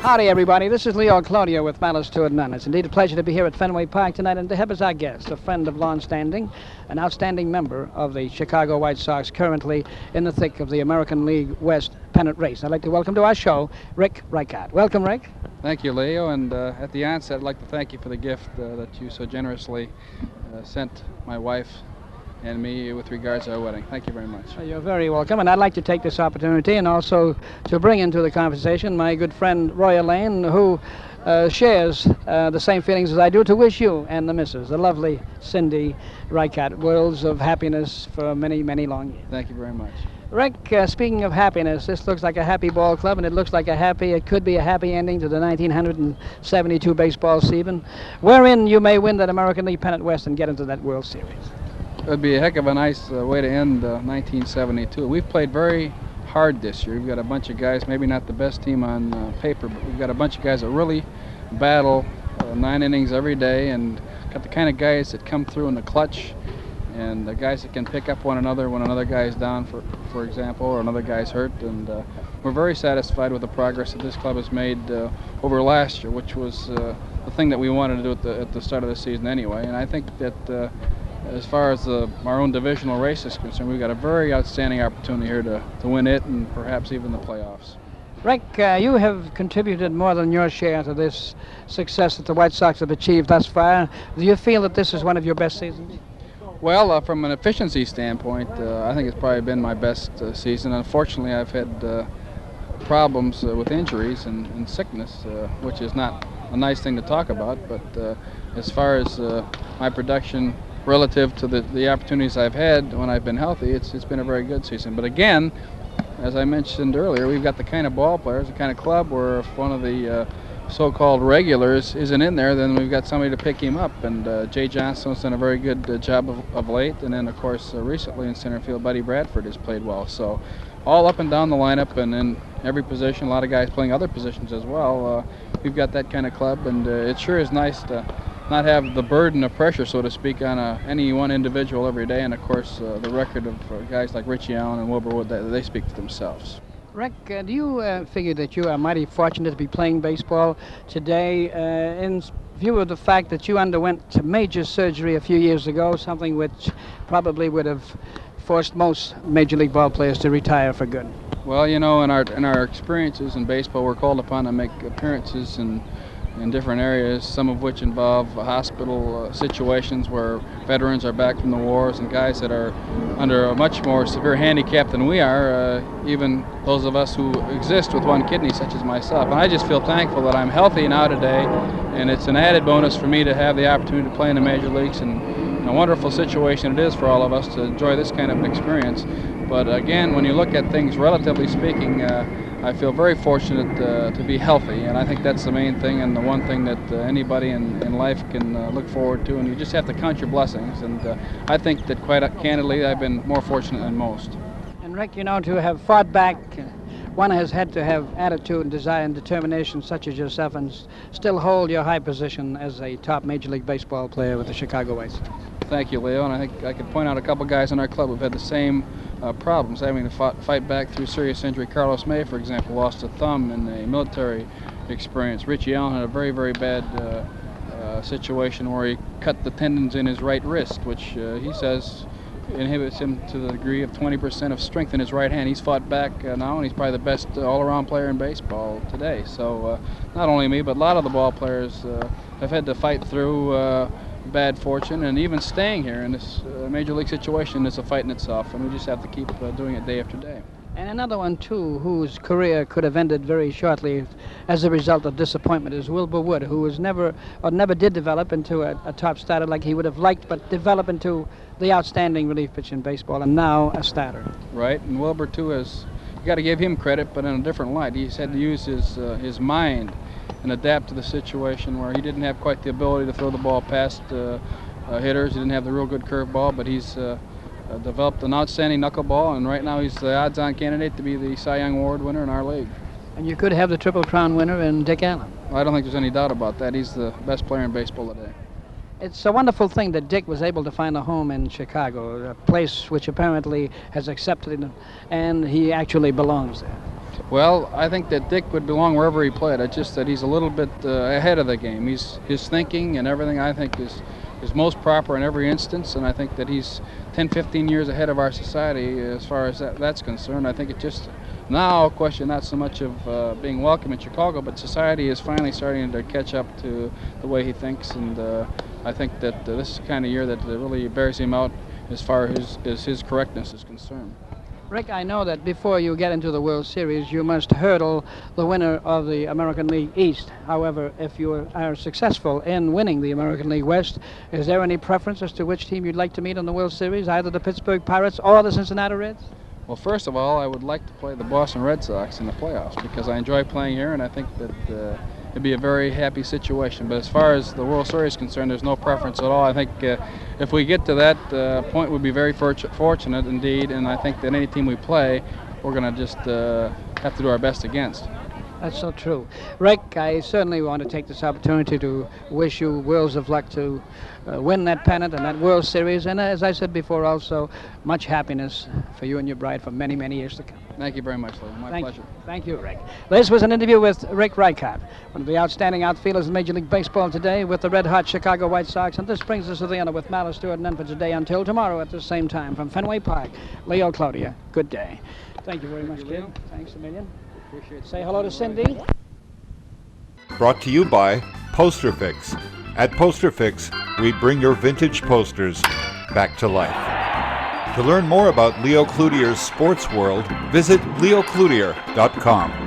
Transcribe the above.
Howdy, everybody. This is Leo Cloutier with Malice to None. It's indeed a pleasure to be here at Fenway Park tonight and to have as our guest a friend of long-standing, an outstanding member of the Chicago White Sox, currently in the thick of the American League West pennant race. I'd like to welcome to our show Rick Reichardt. Welcome, Rick. Thank you, Leo. And at the onset, I'd like to thank you for the gift that you so generously sent my wife and me with regards to our wedding. Thank you very much. You're very welcome, and I'd like to take this opportunity and also to bring into the conversation my good friend Roy Lane, who shares the same feelings as I do, to wish you and the missus, the lovely Cindy Reichardt, worlds of happiness for many, many long years. Thank you very much. Rick, speaking of happiness, this looks like a happy ball club, and it looks like it could be a happy ending to the 1972 baseball season, wherein you may win that American League Pennant West and get into that World Series. It would be a heck of a nice way to end 1972. We've played very hard this year. We've got a bunch of guys, maybe not the best team on paper, but we've got a bunch of guys that really battle 9 innings every day, and got the kind of guys that come through in the clutch, and the guys that can pick up one another when another guy's down, for example, or another guy's hurt. And we're very satisfied with the progress that this club has made over last year, which was the thing that we wanted to do at the start of the season anyway. And I think that as far as our own divisional race is concerned, we've got a very outstanding opportunity here to win it and perhaps even the playoffs. Rick, you have contributed more than your share to this success that the White Sox have achieved thus far. Do you feel that this is one of your best seasons? Well, from an efficiency standpoint, I think it's probably been my best season. Unfortunately, I've had problems with injuries and sickness, which is not a nice thing to talk about. But as far as my production relative to the opportunities I've had when I've been healthy, it's been a very good season. But again, as I mentioned earlier, we've got the kind of ball players, the kind of club where if one of the so-called regulars isn't in there, then we've got somebody to pick him up. And Jay Johnston's done a very good job of late. And then, of course, recently in center field, Buddy Bradford has played well. So all up and down the lineup and in every position, a lot of guys playing other positions as well. We've got that kind of club, and it sure is nice to not have the burden of pressure, so to speak, on any one individual every day. And, of course, the record of guys like Richie Allen and Wilbur Wood, they speak for themselves. Rick, do you figure that you are mighty fortunate to be playing baseball today in view of the fact that you underwent major surgery a few years ago, something which probably would have forced most Major League ball players to retire for good? Well, you know, in our experiences in baseball, we're called upon to make appearances in different areas, some of which involve hospital situations where veterans are back from the wars and guys that are under a much more severe handicap than we are, even those of us who exist with one kidney, such as myself. And I just feel thankful that I'm healthy now today, and it's an added bonus for me to have the opportunity to play in the major leagues, and a wonderful situation it is for all of us to enjoy this kind of experience. But again, when you look at things relatively speaking, I feel very fortunate to be healthy, and I think that's the main thing and the one thing that anybody in life can look forward to, and you just have to count your blessings. And I think that quite candidly I've been more fortunate than most. And Rick, you know, to have fought back, one has had to have attitude and desire and determination such as yourself and still hold your high position as a top Major League Baseball player with the Chicago White Sox. Thank you, Leo, and I think I could point out a couple guys in our club who've had the same problems, having to fight back through serious injury. Carlos May, for example, lost a thumb in a military experience. Richie Allen had a very, very bad situation where he cut the tendons in his right wrist, which he says inhibits him to the degree of 20% of strength in his right hand. He's fought back now, and he's probably the best all-around player in baseball today. So not only me, but a lot of the ball players have had to fight through bad fortune, and even staying here in this major league situation is a fight in itself, and we just have to keep doing it day after day. And another one, too, whose career could have ended very shortly as a result of disappointment is Wilbur Wood, who was never did develop into a top starter like he would have liked, but develop into the outstanding relief pitcher in baseball, and now a starter. Right, and Wilbur, too, you got to give him credit, but in a different light. He's had to use his mind and adapt to the situation where he didn't have quite the ability to throw the ball past hitters. He didn't have the real good curveball, but he's developed an outstanding knuckleball, and right now he's the odds-on candidate to be the Cy Young Award winner in our league. And you could have the Triple Crown winner in Dick Allen. Well, I don't think there's any doubt about that. He's the best player in baseball today. It's a wonderful thing that Dick was able to find a home in Chicago, a place which apparently has accepted him, and he actually belongs there. Well, I think that Dick would belong wherever he played. It's just that he's a little bit ahead of the game. His thinking and everything, I think, is most proper in every instance, and I think that he's 10, 15 years ahead of our society as far as that's concerned. I think it just now a question not so much of being welcome in Chicago, but society is finally starting to catch up to the way he thinks, and I think that this is the kind of year that really bears him out as far as his correctness is concerned. Rick, I know that before you get into the World Series, you must hurdle the winner of the American League East. However, if you are successful in winning the American League West, is there any preference as to which team you'd like to meet in the World Series, either the Pittsburgh Pirates or the Cincinnati Reds? Well, first of all, I would like to play the Boston Red Sox in the playoffs because I enjoy playing here, and I think that it'd be a very happy situation. But as far as the World Series is concerned, there's no preference at all. I think if we get to that point, we'd be very fortunate indeed, and I think that any team we play, we're going to just have to do our best against. That's so true. Rick, I certainly want to take this opportunity to wish you worlds of luck to win that pennant and that World Series, and as I said before, also much happiness for you and your bride for many, many years to come. Thank you very much, Lou. My pleasure. Thank you, Rick. This was an interview with Rick Reichardt, one of the outstanding outfielders in Major League Baseball today with the red-hot Chicago White Sox, and this brings us to the end with Malice Stewart and then for today until tomorrow at the same time. From Fenway Park, Leo Cloutier, good day. Thank you very much, kid. Thanks a million. Appreciate it. Say hello to Cindy. Brought to you by Poster Fix. At Poster Fix, we bring your vintage posters back to life. To learn more about Leo Cloutier's sports world, visit leocloutier.com.